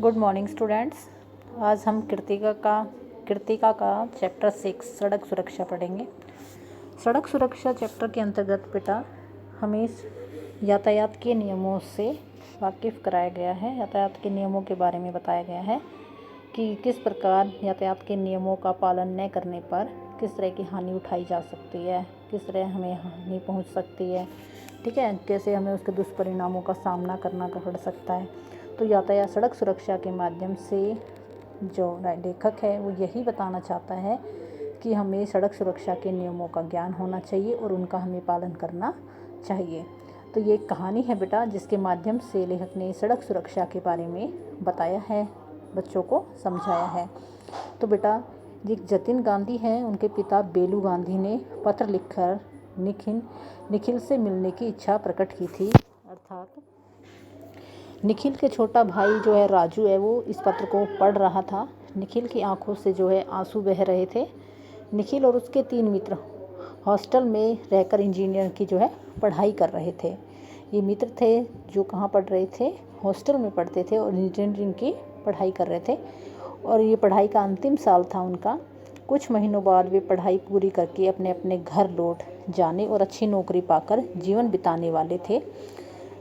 Good morning students. आज हम कृतिका का चैप्टर 6 सड़क सुरक्षा पढ़ेंगे। सड़क सुरक्षा चैप्टर के अंतर्गत बेटा हमें यातायात के नियमों से वाकिफ़ कराया गया है। यातायात के नियमों के बारे में बताया गया है कि किस प्रकार यातायात के नियमों का पालन न करने पर किस तरह की हानि उठाई जा सकती है, किस तरह हमें हानि पहुंच सकती है, ठीक है, कैसे हमें उसके दुष्परिणामों का सामना करना पड़ सकता है। तो यातायात सड़क सुरक्षा के माध्यम से जो लेखक है वो यही बताना चाहता है कि हमें सड़क सुरक्षा के नियमों का ज्ञान होना चाहिए और उनका हमें पालन करना चाहिए। तो ये एक कहानी है बेटा जिसके माध्यम से लेखक ने सड़क सुरक्षा के बारे में बताया है, बच्चों को समझाया है। तो बेटा ये जतिन गांधी हैं, उनके पिता बेलू गांधी ने पत्र लिखकर निखिल से मिलने की इच्छा प्रकट की थी। अर्थात निखिल के छोटा भाई जो है राजू है, वो इस पत्र को पढ़ रहा था। निखिल की आंखों से जो है आंसू बह रहे थे। निखिल और उसके 3 मित्र हॉस्टल में रहकर इंजीनियर की जो है पढ़ाई कर रहे थे। ये मित्र थे जो कहाँ पढ़ रहे थे, हॉस्टल में पढ़ते थे और इंजीनियरिंग की पढ़ाई कर रहे थे। और ये पढ़ाई का अंतिम साल था उनका। कुछ महीनों बाद वे पढ़ाई पूरी करके अपने अपने घर लौट जाने और अच्छी नौकरी पाकर जीवन बिताने वाले थे।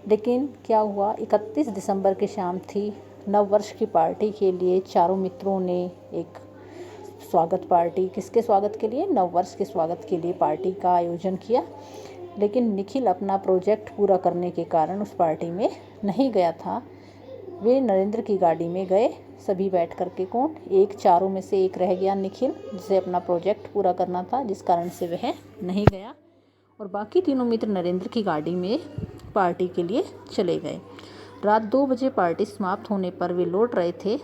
लेकिन क्या हुआ, 31 दिसंबर की शाम थी। नव वर्ष की पार्टी के लिए चारों मित्रों ने एक स्वागत पार्टी, किसके स्वागत के लिए, नव वर्ष के स्वागत के लिए पार्टी का आयोजन किया। लेकिन निखिल अपना प्रोजेक्ट पूरा करने के कारण उस पार्टी में नहीं गया था। वे नरेंद्र की गाड़ी में गए, सभी बैठ कर के चारों में से एक रह गया निखिल, जिसे अपना प्रोजेक्ट पूरा करना था, जिस कारण से वह नहीं गया। और बाकी तीनों मित्र नरेंद्र की गाड़ी में पार्टी के लिए चले गए। रात 2 बजे पार्टी समाप्त होने पर वे लौट रहे थे।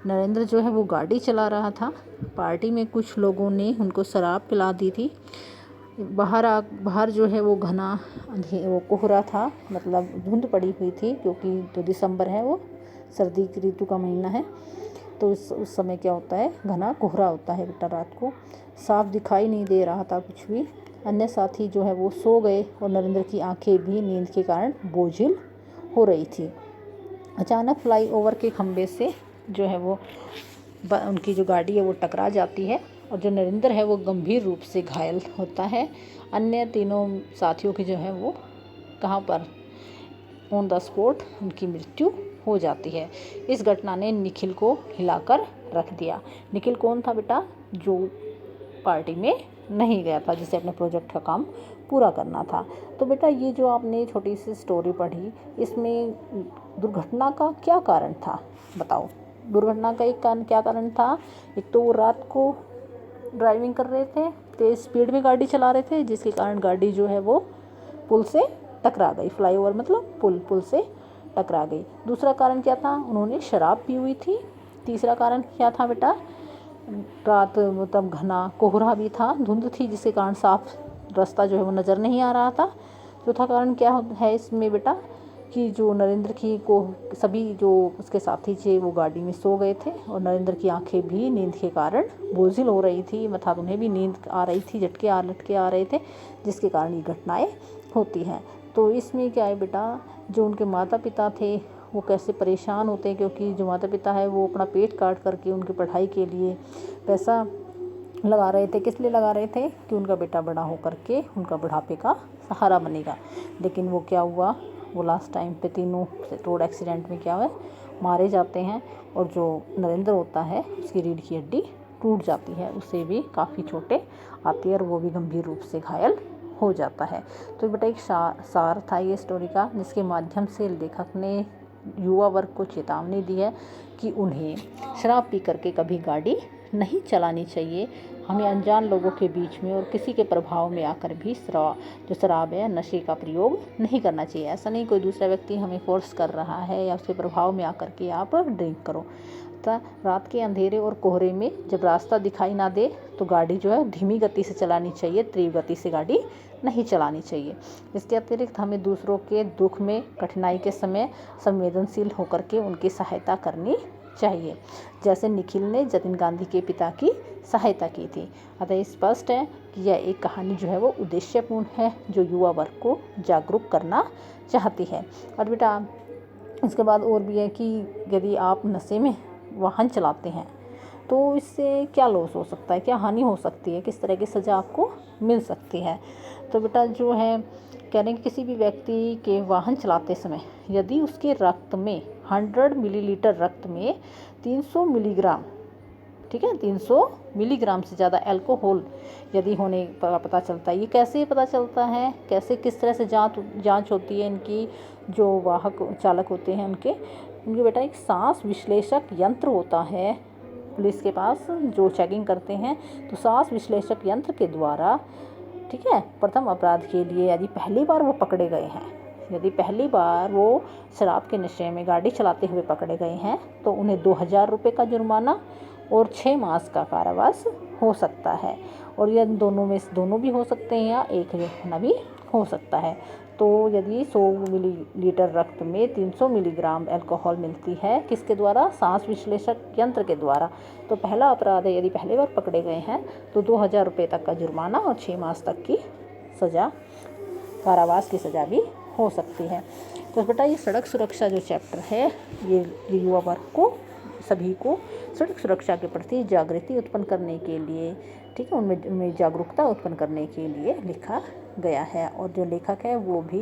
नरेंद्र जो है वो गाड़ी चला रहा था। पार्टी में कुछ लोगों ने उनको शराब पिला दी थी। बाहर जो है वो घना वो कोहरा था, मतलब धुंध पड़ी हुई थी, क्योंकि जो दिसंबर है वो सर्दी की ऋतु का महीना है। तो उस समय क्या होता है, घना कोहरा होता है बेटा। रात को साफ दिखाई नहीं दे रहा था कुछ भी। अन्य साथी जो है वो सो गए और नरेंद्र की आंखें भी नींद के कारण बोझिल हो रही थी। अचानक फ्लाईओवर के खंभे से जो है वो उनकी जो गाड़ी है वो टकरा जाती है और जो नरेंद्र है वो गंभीर रूप से घायल होता है। अन्य तीनों साथियों की जो है वो कहाँ पर, ऑन द स्पॉट उनकी मृत्यु हो जाती है। इस घटना ने निखिल को हिलाकर रख दिया। निखिल कौन था बेटा, जो पार्टी में नहीं गया था, जिसे अपने प्रोजेक्ट का काम पूरा करना था। तो बेटा ये जो आपने छोटी सी स्टोरी पढ़ी, इसमें दुर्घटना का क्या कारण था बताओ। दुर्घटना का एक कारण क्या कारण था, एक तो वो रात को ड्राइविंग कर रहे थे, तेज़ स्पीड में गाड़ी चला रहे थे, जिसके कारण गाड़ी जो है वो पुल से टकरा गई। फ्लाईओवर मतलब पुल से टकरा गई। दूसरा कारण क्या था, उन्होंने शराब पी हुई थी। तीसरा कारण क्या था बेटा, रात मतलब घना कोहरा भी था, धुंध थी, जिसके कारण साफ रास्ता जो है वो नज़र नहीं आ रहा था। चौथा कारण क्या है इसमें बेटा, कि जो नरेंद्र की को सभी जो उसके साथी थे वो गाड़ी में सो गए थे और नरेंद्र की आंखें भी नींद के कारण बोझिल हो रही थी, मतलब उन्हें भी नींद आ रही थी, लटके आ रहे थे, जिसके कारण ये घटनाएं होती हैं। तो इसमें क्या है बेटा, जो उनके माता पिता थे वो कैसे परेशान होते हैं, क्योंकि जो माता पिता है वो अपना पेट काट करके उनकी पढ़ाई के लिए पैसा लगा रहे थे। किस लिए लगा रहे थे, कि उनका बेटा बड़ा होकर के उनका बुढ़ापे का सहारा बनेगा। लेकिन वो क्या हुआ, वो लास्ट टाइम पे तीनों रोड एक्सीडेंट में क्या हुआ, मारे जाते हैं। और जो नरेंद्र होता है उसकी रीढ़ की हड्डी टूट जाती है, उसे भी काफ़ी चोटें आती है और वो भी गंभीर रूप से घायल हो जाता है। तो बेटा एक सार था ये स्टोरी का, जिसके माध्यम से लेखक ने युवा वर्ग को चेतावनी दी है कि उन्हें शराब पी करके कभी गाड़ी नहीं चलानी चाहिए। हमें अनजान लोगों के बीच में और किसी के प्रभाव में आकर भी जो शराब है, नशे का प्रयोग नहीं करना चाहिए। ऐसा नहीं कोई दूसरा व्यक्ति हमें फोर्स कर रहा है या उसके प्रभाव में आकर के आप ड्रिंक करो। रात के अंधेरे और कोहरे में जब रास्ता दिखाई ना दे तो गाड़ी जो है धीमी गति से चलानी चाहिए, तीव्र गति से गाड़ी नहीं चलानी चाहिए। इसके अतिरिक्त हमें दूसरों के दुख में, कठिनाई के समय संवेदनशील होकर के उनकी सहायता करनी चाहिए, जैसे निखिल ने जतिन गांधी के पिता की सहायता की थी। अतः स्पष्ट है कि यह एक कहानी जो है वो उद्देश्यपूर्ण है, जो युवा वर्ग को जागरूक करना चाहती है। और बेटा इसके बाद और भी है कि यदि आप नशे में वाहन चलाते हैं तो इससे क्या लॉस हो सकता है, क्या हानि हो सकती है, किस तरह की सज़ा आपको मिल सकती है। तो बेटा जो है कह रहे हैं कि किसी भी व्यक्ति के वाहन चलाते समय यदि उसके रक्त में 100 मिलीलीटर रक्त में 300 मिलीग्राम, ठीक है, 300 मिलीग्राम से ज़्यादा अल्कोहल यदि होने का पता चलता है। ये कैसे पता चलता है, कैसे किस तरह से जांच होती है इनकी, जो वाहक चालक होते हैं उनके बेटा एक सांस विश्लेषक यंत्र होता है पुलिस के पास जो चेकिंग करते हैं। तो सांस विश्लेषक यंत्र के द्वारा, ठीक है, प्रथम अपराध के लिए यदि पहली बार वो पकड़े गए हैं, यदि पहली बार वो शराब के नशे में गाड़ी चलाते हुए पकड़े गए हैं तो उन्हें 2000 रुपये का जुर्माना और 6 मास का कारावास हो सकता है। और यह दोनों में से दोनों भी हो सकते हैं या एक होना भी हो सकता है। तो यदि 100 मिलीलीटर रक्त में 300 मिलीग्राम अल्कोहल मिलती है किसके द्वारा, सांस विश्लेषक यंत्र के द्वारा, तो पहला अपराध है, यदि पहली बार पकड़े गए हैं तो 2000 रुपये तक का जुर्माना और 6 मास तक की सज़ा, कारावास की सज़ा भी हो सकती है। तो बेटा ये सड़क सुरक्षा जो चैप्टर है ये युवा वर्ग को, सभी को सड़क सुरक्षा के प्रति जागृति उत्पन्न करने के लिए, ठीक है, उनमें जागरूकता उत्पन्न करने के लिए लिखा गया है। और जो लेखक है वो भी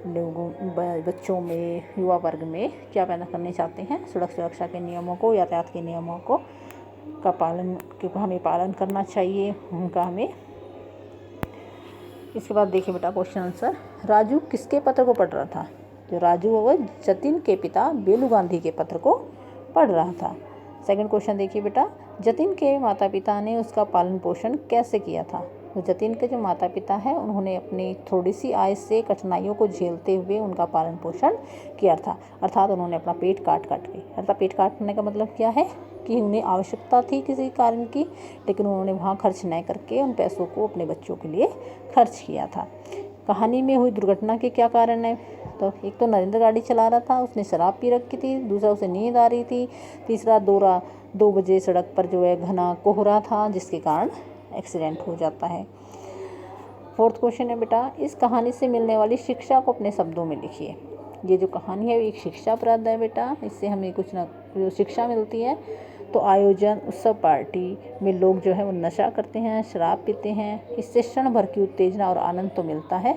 लोगों, बच्चों में, युवा वर्ग में क्या पैदा करने चाहते हैं, सड़क सुरक्षा के नियमों को, यातायात के नियमों को का पालन, क्योंकि हमें पालन करना चाहिए उनका हमें। इसके बाद देखिए बेटा क्वेश्चन आंसर, राजू किसके पत्र को पढ़ रहा था। जो राजू है वो जतिन के पिता बेलू गांधी के पत्र को पढ़ रहा था। सेकंड क्वेश्चन देखिए बेटा, जतिन के माता पिता ने उसका पालन पोषण कैसे किया था। तो जतिन के जो माता पिता हैं उन्होंने अपनी थोड़ी सी आय से कठिनाइयों को झेलते हुए उनका पालन पोषण किया था, अर्थात उन्होंने अपना पेट काट के, अर्थात पेट काटने का मतलब क्या है कि उन्हें आवश्यकता थी किसी कारण की, लेकिन उन्होंने वहाँ खर्च न करके उन पैसों को अपने बच्चों के लिए खर्च किया था। कहानी में हुई दुर्घटना के क्या कारण है। तो एक तो नरेंद्र गाड़ी चला रहा था, उसने शराब पी रखी थी, दूसरा उसे नींद आ रही थी, तीसरा 2 बजे सड़क पर जो है घना कोहरा था जिसके कारण एक्सीडेंट हो जाता है। फोर्थ क्वेश्चन है बेटा, इस कहानी से मिलने वाली शिक्षा को अपने शब्दों में लिखिए। ये जो कहानी है एक शिक्षाप्रद है बेटा, इससे हमें कुछ ना जो शिक्षा मिलती है। तो आयोजन, उत्सव, पार्टी में लोग जो है वो नशा करते हैं, शराब पीते हैं, इससे क्षण भर की उत्तेजना और आनंद तो मिलता है,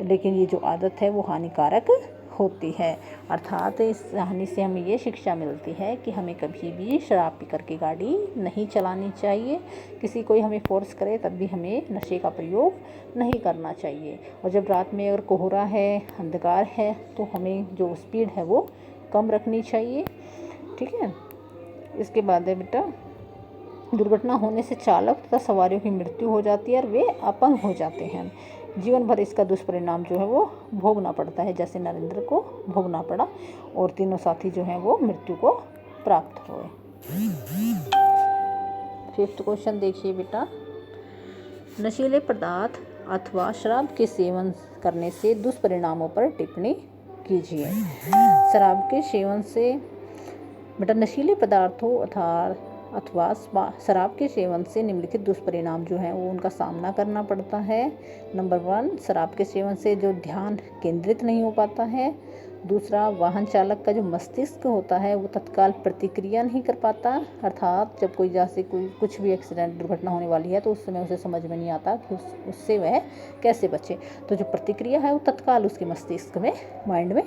लेकिन ये जो आदत है वो हानिकारक होती है। अर्थात इस कहानी से हमें ये शिक्षा मिलती है कि हमें कभी भी शराब पी करके गाड़ी नहीं चलानी चाहिए, किसी कोई हमें फोर्स करे तब भी हमें नशे का प्रयोग नहीं करना चाहिए। और जब रात में अगर कोहरा है, अंधकार है, तो हमें जो स्पीड है वो कम रखनी चाहिए, ठीक है। इसके बाद है बेटा, दुर्घटना होने से चालक तथा सवारियों की मृत्यु हो जाती है और वे अपंग हो जाते हैं। जीवन भर इसका दुष्परिणाम जो है वो भोगना पड़ता है, जैसे नरेंद्र को भोगना पड़ा और तीनों साथी जो हैं वो मृत्यु को प्राप्त हुए। फिफ्थ क्वेश्चन देखिए बेटा, नशीले पदार्थ अथवा शराब के सेवन करने से दुष्परिणामों पर टिप्पणी कीजिए। शराब के सेवन से बेटा नशीले पदार्थों अथवा शराब के सेवन से निम्नलिखित दुष्परिणाम जो हैं वो उनका सामना करना पड़ता है। नंबर 1, शराब के सेवन से जो ध्यान केंद्रित नहीं हो पाता है। दूसरा, वाहन चालक का जो मस्तिष्क होता है वो तत्काल प्रतिक्रिया नहीं कर पाता, अर्थात जब कोई जैसे कोई कुछ भी एक्सीडेंट दुर्घटना होने वाली है तो उस समय उसे समझ में नहीं आता कि उससे वह कैसे बचे। तो जो प्रतिक्रिया है वो तत्काल उसके मस्तिष्क में, माइंड में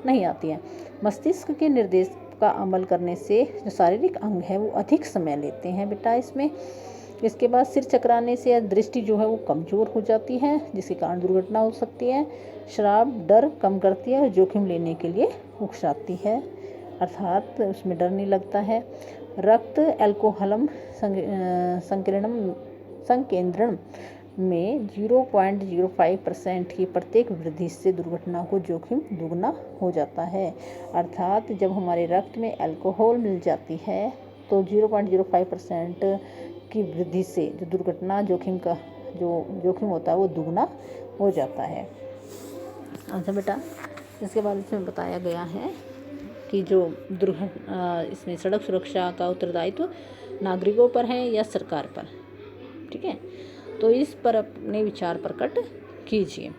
नहीं आती है। मस्तिष्क के निर्देश का अमल करने से जो शारीरिक अंग है वो अधिक समय लेते हैं बेटा इसमें। इसके बाद सिर चकराने से दृष्टि जो है वो कमज़ोर हो जाती है, जिसके कारण दुर्घटना हो सकती है। शराब डर कम करती है और जोखिम लेने के लिए उकसाती है, अर्थात उसमें डर नहीं लगता है। रक्त एल्कोहलम संकेंद्रण में 0.05% की प्रत्येक वृद्धि से दुर्घटना को जोखिम दुगना हो जाता है, अर्थात जब हमारे रक्त में अल्कोहल मिल जाती है तो 0.05% की वृद्धि से जो दुर्घटना जोखिम का जो जोखिम होता है वो दुगना हो जाता है। अच्छा बेटा, इसके बाद इसमें बताया गया है कि जो इसमें सड़क सुरक्षा का उत्तरदायित्व नागरिकों पर है या सरकार पर, ठीक है। तो इस पर अपने विचार प्रकट कीजिए।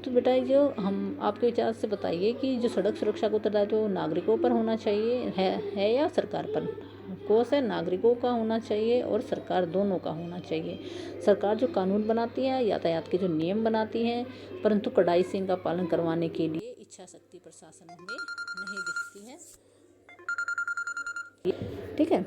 तो बेटा जो हम आपके विचार से बताइए कि जो सड़क सुरक्षा का उत्तरदायित्व तो नागरिकों पर होना चाहिए है या सरकार पर। कोर्स है नागरिकों का होना चाहिए और सरकार दोनों का होना चाहिए। सरकार जो कानून बनाती है, यातायात के जो नियम बनाती है, परंतु कड़ाई से इनका पालन करवाने के लिए इच्छा शक्ति प्रशासन में नहीं दिखती है। ठीक है,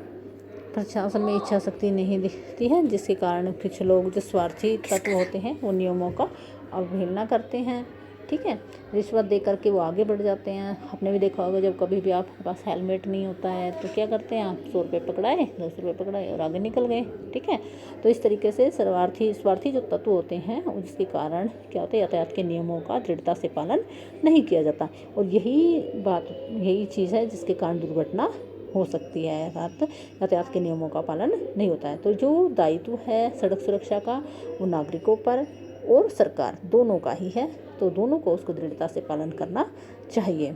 प्रशासन में इच्छा शक्ति नहीं दिखती है, जिसके कारण कुछ लोग जो स्वार्थी तत्व होते हैं वो नियमों का अवहेलना करते हैं। ठीक है, रिश्वत दे करके वो आगे बढ़ जाते हैं। आपने भी देखा होगा जब कभी भी आपके पास हेलमेट नहीं होता है तो क्या करते हैं आप, 100 रुपये पकड़ाए, 200 रुपये पकड़ाए और आगे निकल गए। ठीक है, तो इस तरीके से स्वार्थी जो तत्व होते हैं उसके कारण क्या होता है, यातायात के नियमों का दृढ़ता से पालन नहीं किया जाता। और यही चीज़ है जिसके कारण दुर्घटना हो सकती है, यातायात के नियमों का पालन नहीं होता है। तो जो दायित्व है सड़क सुरक्षा का वो नागरिकों पर और सरकार दोनों का ही है, तो दोनों को उसको दृढ़ता से पालन करना चाहिए।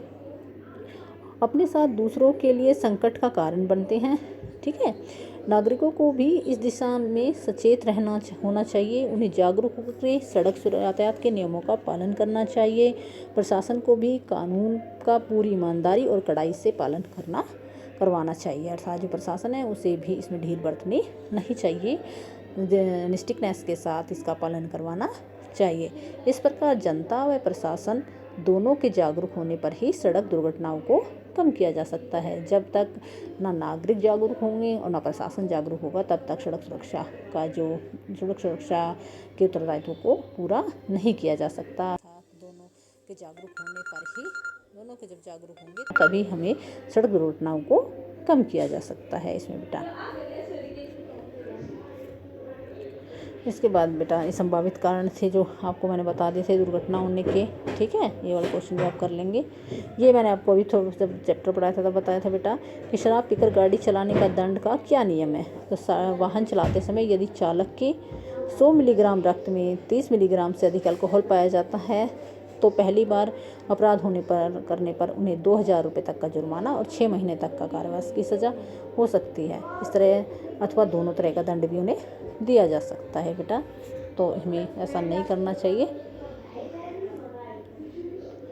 अपने साथ दूसरों के लिए संकट का कारण बनते हैं। ठीक है, नागरिकों को भी इस दिशा में सचेत होना चाहिए। उन्हें जागरूक होकर सड़क यातायात के नियमों का पालन करना चाहिए। प्रशासन को भी कानून का पूरी ईमानदारी और कड़ाई से पालन करवाना चाहिए, अर्थात जो प्रशासन है उसे भी इसमें ढील बरतनी नहीं चाहिए, निष्ठिकनेस के साथ इसका पालन करवाना चाहिए। इस प्रकार जनता व प्रशासन दोनों के जागरूक होने पर ही सड़क दुर्घटनाओं को कम किया जा सकता है। जब तक ना नागरिक जागरूक होंगे और ना प्रशासन जागरूक होगा तब तक सड़क सुरक्षा के उत्तरदायित्व को पूरा नहीं किया जा सकता। दोनों के जब जागरूक होंगे तभी हमें सड़क दुर्घटनाओं को कम किया जा सकता है। इसमें बेटा इसके बाद बेटा ये संभावित कारण थे जो आपको मैंने बता दिए थे दुर्घटना होने के। ठीक है, ये वाला क्वेश्चन भी आप कर लेंगे। ये मैंने आपको अभी थोड़ा जब चैप्टर पढ़ाया था तब बताया था बेटा कि शराब पीकर गाड़ी चलाने का दंड का क्या नियम है। तो वाहन चलाते समय यदि चालक के 100 मिलीग्राम रक्त में 30 मिलीग्राम से अधिक अल्कोहल पाया जाता है तो पहली बार अपराध करने पर उन्हें 2000 रुपये तक का जुर्माना और 6 महीने तक का कारावास की सज़ा हो सकती है। इस तरह अथवा दोनों तरह का दंड भी उन्हें दिया जा सकता है बेटा, तो हमें ऐसा नहीं करना चाहिए।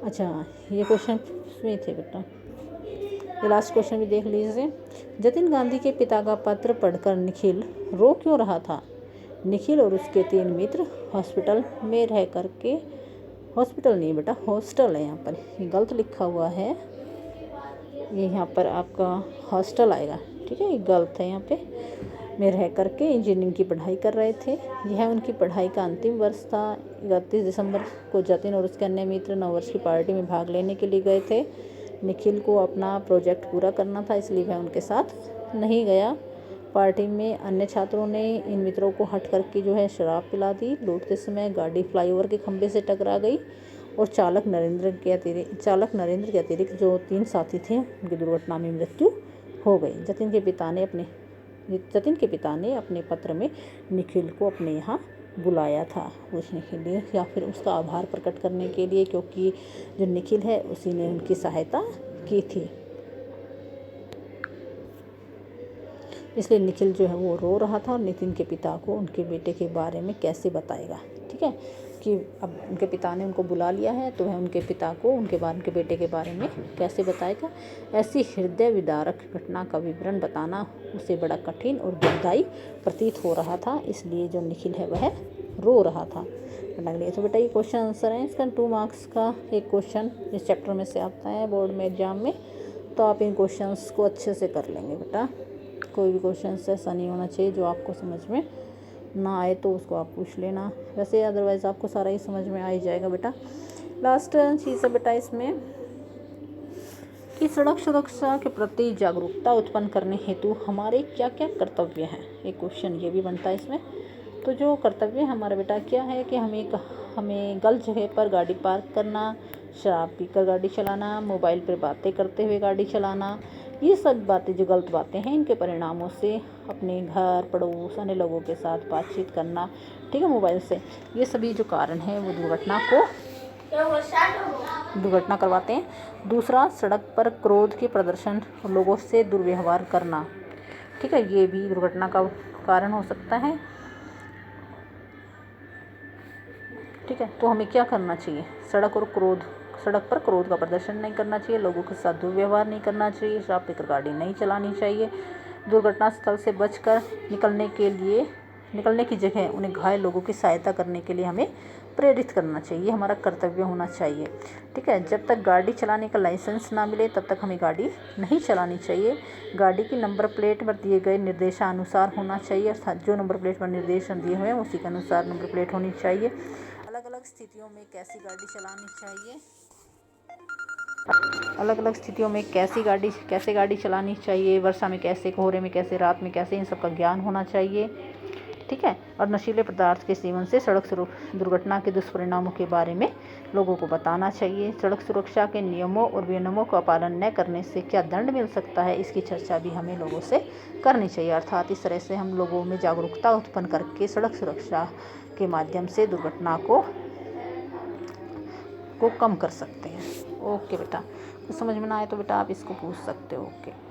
अच्छा, ये क्वेश्चन में थे बेटा, ये लास्ट क्वेश्चन भी देख लीजिए। जतिन गांधी के पिता का पत्र पढ़कर निखिल रो क्यों रहा था। निखिल और उसके 3 मित्र हॉस्पिटल में रह करके, हॉस्पिटल नहीं बेटा हॉस्टल है, यहाँ पर ये गलत लिखा हुआ है, ये यहाँ पर आपका हॉस्टल आएगा। ठीक है, ये गलत है, यहाँ पे में रह करके इंजीनियरिंग की पढ़ाई कर रहे थे। यह उनकी पढ़ाई का अंतिम वर्ष था। 31 दिसंबर को जतिन और उसके अन्य मित्र नववर्ष की पार्टी में भाग लेने के लिए गए थे। निखिल को अपना प्रोजेक्ट पूरा करना था, इसलिए वह उनके साथ नहीं गया। पार्टी में अन्य छात्रों ने इन मित्रों को हट करके जो है शराब पिला दी। लौटते समय गाड़ी फ्लाईओवर के खंभे से टकरा गई और चालक नरेंद्र के अतिरिक्त जो 3 साथी थे उनकी दुर्घटना में मृत्यु हो गई। जतिन के पिता ने अपने पत्र में निखिल को अपने यहाँ बुलाया था पूछने के लिए या फिर उसका आभार प्रकट करने के लिए, क्योंकि जो निखिल है उसी ने उनकी सहायता की थी। इसलिए निखिल जो है वो रो रहा था और नितिन के पिता को उनके बेटे के बारे में कैसे बताएगा। ठीक है, कि अब उनके पिता ने उनको बुला लिया है तो वह उनके पिता को उनके बेटे के बारे में कैसे बताएगा। ऐसी हृदय विदारक घटना का विवरण बताना उसे बड़ा कठिन और दुखदायी प्रतीत हो रहा था, इसलिए जो निखिल है वह रो रहा था। तो बेटा ये क्वेश्चन आंसर है इसका। 2 मार्क्स का एक क्वेश्चन इस चैप्टर में से आता है बोर्ड में एग्जाम में, तो आप इन क्वेश्चंस को अच्छे से कर लेंगे बेटा। कोई भी क्वेश्चन ऐसा नहीं होना चाहिए जो आपको समझ में ना आए, तो उसको आप पूछ लेना। वैसे अदरवाइज़ आपको सारा ही समझ में आ ही जाएगा बेटा। लास्ट चीज़ है बेटा इसमें कि सड़क सुरक्षा के प्रति जागरूकता उत्पन्न करने हेतु हमारे क्या क्या कर्तव्य हैं। एक क्वेश्चन ये भी बनता है इसमें। तो जो कर्तव्य हमारा बेटा क्या है कि हमें गलत जगह पर गाड़ी पार्क करना, शराब पीकर गाड़ी चलाना, मोबाइल पर बातें करते हुए गाड़ी चलाना, ये सब बातें जो गलत बातें हैं इनके परिणामों से अपने घर पड़ोस अन्य लोगों के साथ बातचीत करना, ठीक है, मोबाइल से, ये सभी जो कारण हैं वो दुर्घटना करवाते हैं। दूसरा, सड़क पर क्रोध के प्रदर्शन और लोगों से दुर्व्यवहार करना, ठीक है, ये भी दुर्घटना का कारण हो सकता है। ठीक है, तो हमें क्या करना चाहिए, सड़क पर क्रोध का प्रदर्शन नहीं करना चाहिए, लोगों के साथ दुर्व्यवहार नहीं करना चाहिए, शराब पीकर गाड़ी नहीं चलानी चाहिए, दुर्घटना स्थल से बचकर निकलने की जगह उन्हें घायल लोगों की सहायता करने के लिए हमें प्रेरित करना चाहिए, हमारा कर्तव्य होना चाहिए। ठीक है, जब तक गाड़ी चलाने का लाइसेंस ना मिले तब तक हमें गाड़ी नहीं चलानी चाहिए। गाड़ी की नंबर प्लेट पर दिए गए निर्देशानुसार होना चाहिए, अर्थात जो नंबर प्लेट पर निर्देशन दिए हुए हैं उसी के अनुसार नंबर प्लेट होनी चाहिए। अलग अलग स्थितियों में कैसी गाड़ी चलानी चाहिए, कैसे गाड़ी चलानी चाहिए, वर्षा में कैसे, कोहरे में कैसे, रात में कैसे, इन सब का ज्ञान होना चाहिए। ठीक है, और नशीले पदार्थ के सेवन से सड़क दुर्घटना के दुष्परिणामों के बारे में लोगों को बताना चाहिए। सड़क सुरक्षा के नियमों और विनियमों का पालन न करने से क्या दंड मिल सकता है, इसकी चर्चा भी हमें लोगों से करनी चाहिए। अर्थात इस तरह से हम लोगों में जागरूकता उत्पन्न करके सड़क सुरक्षा के माध्यम से दुर्घटना को कम कर सकते हैं। ओके बेटा, कुछ समझ में ना आए तो बेटा आप इसको पूछ सकते हो। ओके।